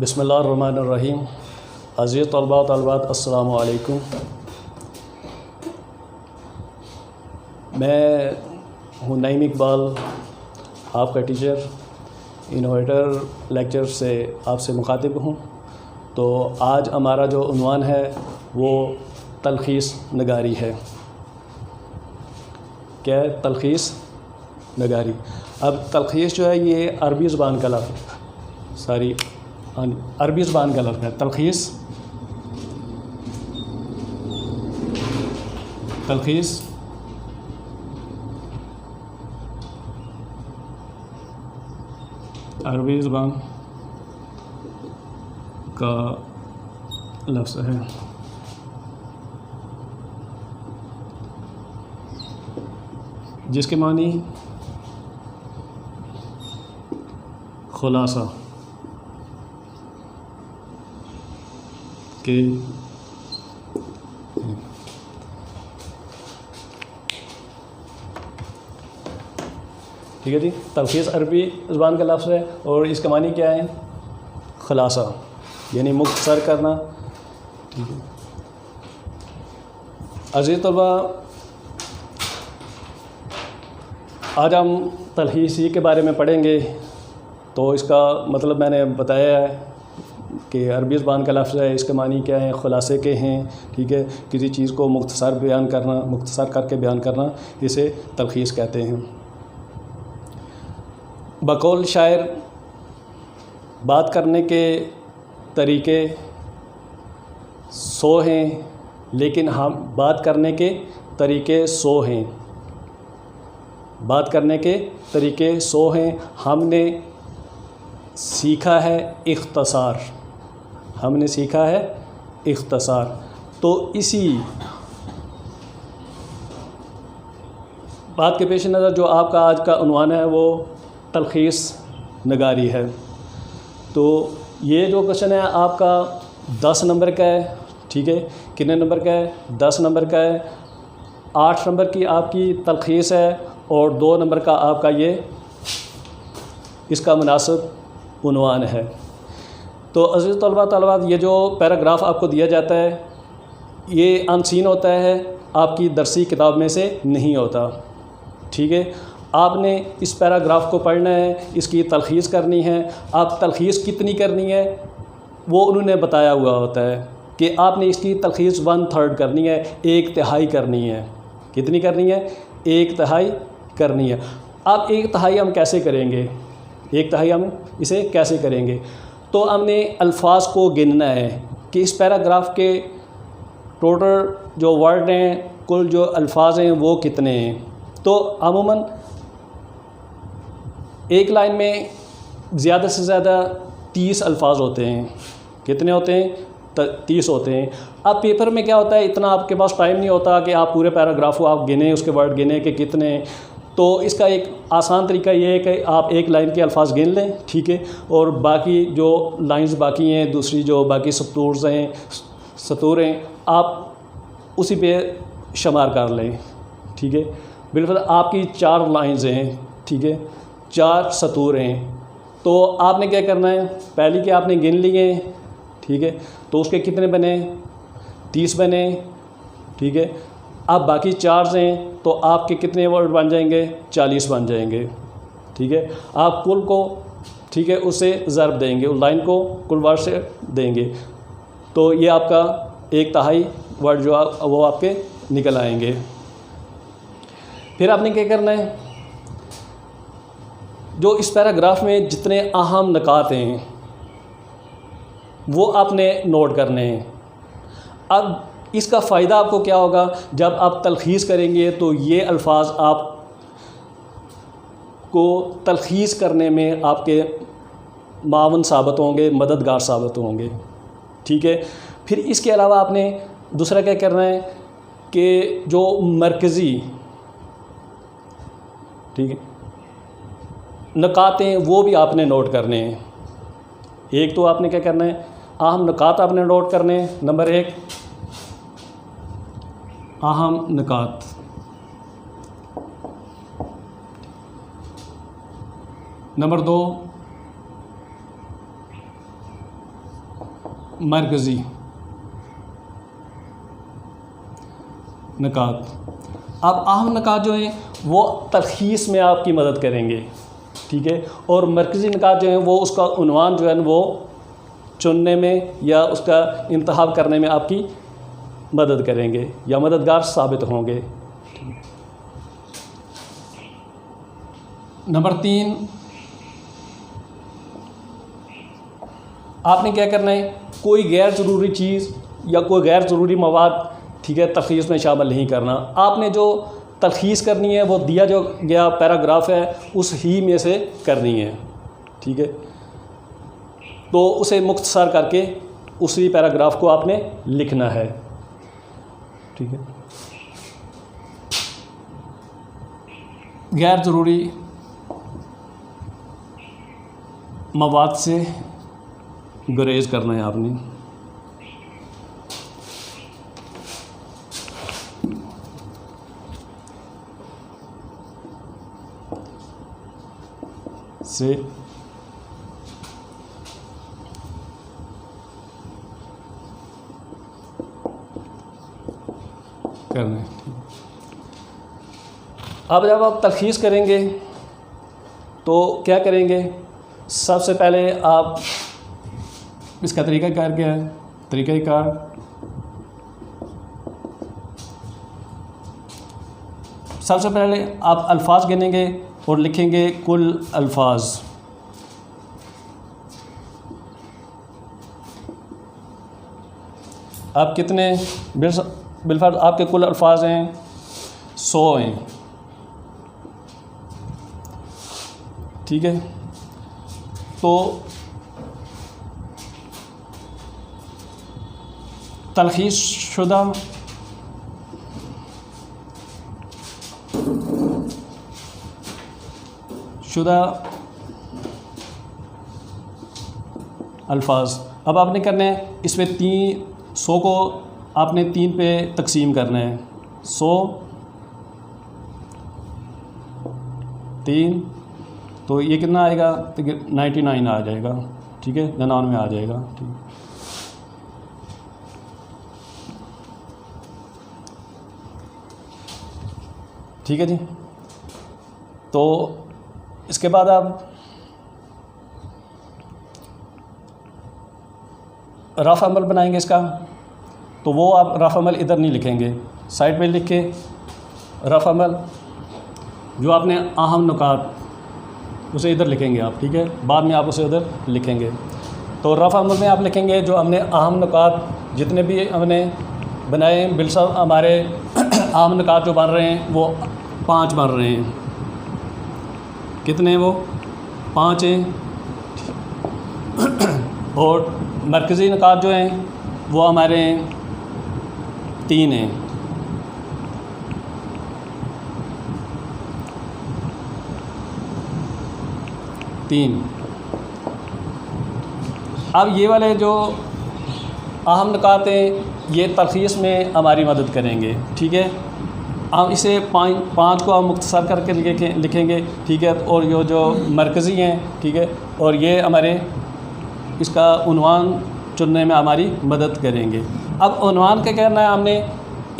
बिस्मिल्लाहिर्रहमानिर्रहीम। अज़ीज़ तलबा तलबात अस्सलामु अलैकुम। मैं हूँ नईम इकबाल, आपका टीचर इनोवेटर लेक्चर से आपसे मुखातिब हूँ। तो आज हमारा जो उन्वान है वो तलख़ीस नगारी है। क्या है? तलख़ीस नगारी। अब तलख़ीस जो है ये अरबी ज़ुबान का लफ्ज़ अरबी ज़ुबान का लफ्ज़ है। तलख़ीस अरबी ज़ुबान का लफ्ज़ है। जिसके मानी खुलासा के ठीक है जी। तलख़ीस अरबी ज़ुबान का लफ्ज़ है और इसका मानी क्या है? खुलासा, यानी मुख्तसर करना। ठीक है। अज़ीज़ तलबा, आज हम तलख़ीस के बारे में पढ़ेंगे। तो इसका मतलब मैंने बताया है कि अरबी ज़ुबान का लफ्ज़ है, इसके मानी क्या है? खुलासे के हैं। ठीक है। किसी चीज़ को मुख्तसर बयान करना, मुख्तसर करके बयान करना, इसे तलख़ीस कहते हैं। बकौल शायर, बात करने के तरीके 100 हैं, लेकिन हम बात करने के तरीके 100 हैं। बात करने के तरीके 100 हैं। हमने सीखा है इख्तसार। हमने सीखा है इख्तसार। तो इसी बात के पेश नज़र जो आपका आज का उन्वान है वो तलख़ीस नगारी है। तो ये जो क्वेश्चन है आपका 10 नंबर का है। ठीक है। कितने नंबर का है? 10 नंबर का है। 8 नंबर की आपकी तलख़ीस है और 2 नंबर का आपका ये इसका मुनासिब उन्वान है। तो अज़ीज़ तलबा तलबात, ये जो पैराग्राफ आपको दिया जाता है ये अनसीन होता है, आपकी दरसी किताब में से नहीं होता। ठीक है। आपने इस पैराग्राफ को पढ़ना है, इसकी तलख़ीस करनी है। आप तलख़ीस कितनी करनी है वो उन्होंने बताया हुआ होता है कि आपने इसकी तलख़ीस 1/3 करनी है, 1/3 करनी है। कितनी करनी है? 1/3 करनी है। अब 1/3 हम कैसे करेंगे? 1/3 हम इसे कैसे करेंगे? तो हमने अल्फाज को गिनना है कि इस पैराग्राफ के टोटल जो वर्ड हैं, कुल जो अल्फाज हैं वो कितने हैं। तो अमूमन एक लाइन में ज़्यादा से ज़्यादा 30 अल्फाज होते हैं। कितने होते हैं? 30 होते हैं। अब पेपर में क्या होता है, इतना आपके पास टाइम नहीं होता कि आप पूरे पैराग्राफ को आप गिने, उसके वर्ड गिने कि कितने। तो इसका एक आसान तरीका ये है कि आप एक लाइन के अल्फाज गिन लें। ठीक है। और बाकी जो लाइंस बाकी हैं, दूसरी जो बाकी सतूर हैं, आप उसी पे शुमार कर लें। ठीक है। बिल्कुल आपकी 4 लाइंस हैं। ठीक है। 4 सतूर हैं। तो आपने क्या करना है, पहली के आपने गिन लिए। ठीक है। तो उसके कितने बने? 30 बने। ठीक है। अब बाकी 4 हैं तो आपके कितने वर्ड बन जाएंगे? 40 बन जाएंगे। ठीक है। आप कुल को, ठीक है, उससे ज़रब देंगे, उस लाइन को कुल वर्ड से देंगे। तो ये आपका 1/3 वर्ड जो वो आपके निकल आएंगे। फिर आपने क्या करना है, जो इस पैराग्राफ में जितने अहम नुकात हैं वो आपने नोट करने हैं। अब इसका फ़ायदा आपको क्या होगा, जब आप तलख़ीस करेंगे तो ये अल्फाज आप को तलख़ीस करने में आपके मावन साबित होंगे, मददगार साबित होंगे। ठीक है। फिर इसके अलावा आपने दूसरा क्या करना है कि जो मरकज़ी, ठीक है, नुकात हैं वो भी आपने नोट करने हैं। एक तो आपने क्या करना है, अहम नुकात आपने नोट करने हैं। नंबर 1 अहम नुकात। नंबर 2 मरकज़ी निकात। अब अहम निकात जो हैं वो तलखीस में आपकी मदद करेंगे, ठीक है, और मरकज़ी निकात जो हैं वो उसका उन्वान जो है वो चुनने में या उसका इंतखाब करने में आपकी मदद करेंगे या मददगार साबित होंगे। नंबर 3, आपने क्या करना है, कोई गैर ज़रूरी चीज़ या कोई गैर ज़रूरी मवाद, ठीक है, तलखीस में शामिल नहीं करना। आपने जो तलखीस करनी है वो दिया जो गया पैराग्राफ है उस ही में से करनी है, ठीक है, तो उसे मुख्तसर करके उसी पैराग्राफ को आपने लिखना है, ठीक है। गैर ज़रूरी मवाद से गुरेज करना है आपने। से करना है। अब जब आप तलखीस करेंगे तो क्या करेंगे, सबसे पहले आप इसका तरीक़ाकार क्या है, तरीक़ाकार सबसे पहले आप अल्फाज गिनेंगे और लिखेंगे कुल अल्फाज। आप कितने बिलफर्ज आपके कुल अल्फाज हैं 100 हैं, ठीक है। तो तलखीस शुदा अल्फाज। अब आपने करना है इसमें 100 को आपने 3 पे तकसीम करना है, 100 3, तो ये कितना आएगा, 99 आ जाएगा, ठीक है, 99 आ जाएगा, ठीक है जी। तो इसके बाद आप रफ़ अमल बनाएंगे इसका, तो वो आप रफ़ अमल इधर नहीं लिखेंगे, साइड पे लिख के रफ़ अमल जो आपने अहम नुकात उसे इधर लिखेंगे आप, ठीक है, बाद में आप उसे उधर लिखेंगे। तो रफ़ अमल में आप लिखेंगे जो हमने अहम नुकात जितने भी हमने बनाए बिलसाब हमारे अहम नुकात जो बन रहे हैं वो 5 बन रहे हैं, कितने वो 5 हैं, और मरकज़ी नुकात जो हैं वो हमारे 3 हैं, अब ये वाले जो अहम नुकात हैं ये तलखीस में हमारी मदद करेंगे, ठीक है। हम इसे 5 को हम मुख्तसर करके लिखेंगे, ठीक है, और ये जो मरकज़ी हैं, ठीक है, और ये हमारे इसका उन्वान चुनने में हमारी मदद करेंगे। अब उन्वान क्या करना है, हमने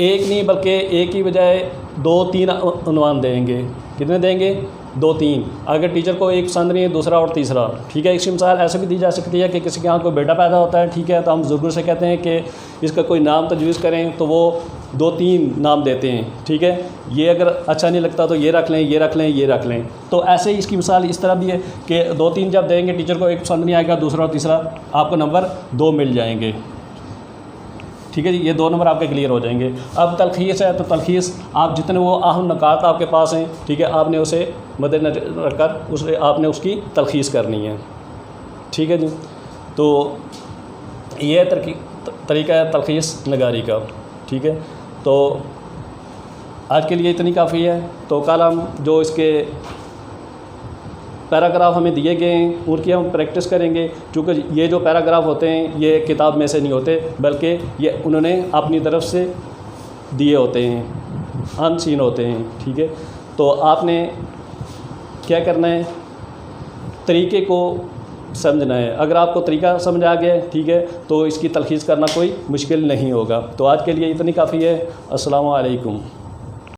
एक नहीं बल्कि एक की बजाय 2-3 उन्वान देंगे। कितने देंगे, 2-3। अगर टीचर को एक पसंद नहीं है, दूसरा और तीसरा, ठीक है। इसकी मिसाल ऐसे भी दी जा सकती है कि किसी के यहाँ कोई बेटा पैदा होता है, ठीक है, तो हम बुजुर्ग से कहते हैं कि इसका कोई नाम तजवीज़ करें, तो वो 2-3 नाम देते हैं, ठीक है। ये अगर अच्छा नहीं लगता तो ये रख लें, ये रख लें, ये रख लें। तो ऐसे ही इसकी मिसाल इस तरह भी है कि 2-3 जब देंगे, टीचर को एक पसंद नहीं आएगा, दूसरा और तीसरा आपको नंबर 2 मिल जाएंगे, ठीक है जी। ये 2 नंबर आपके क्लियर हो जाएंगे। अब तलखीस है, तो तलखीस आप जितने वो अहम नुकात आपके पास हैं, ठीक है, आपने उसे मद्देनज़र रखकर उसे आपने उसकी तलखीस करनी है, ठीक है जी। तो ये तरीका है तलखीस नगारी का, ठीक है। तो आज के लिए इतनी काफ़ी है। तो कल हम जो इसके पैराग्राफ हमें दिए गए हैं उनकी हम प्रैक्टिस करेंगे, क्योंकि ये जो पैराग्राफ होते हैं ये किताब में से नहीं होते, बल्कि ये उन्होंने अपनी तरफ से दिए होते हैं, अनसीन होते हैं, ठीक है। तो आपने क्या करना है, तरीके को समझना है। अगर आपको तरीका समझ आ गया ठीक है, तो इसकी तलखीस करना कोई मुश्किल नहीं होगा। तो आज के लिए इतनी काफ़ी है। अस्सलामु अलैकुम।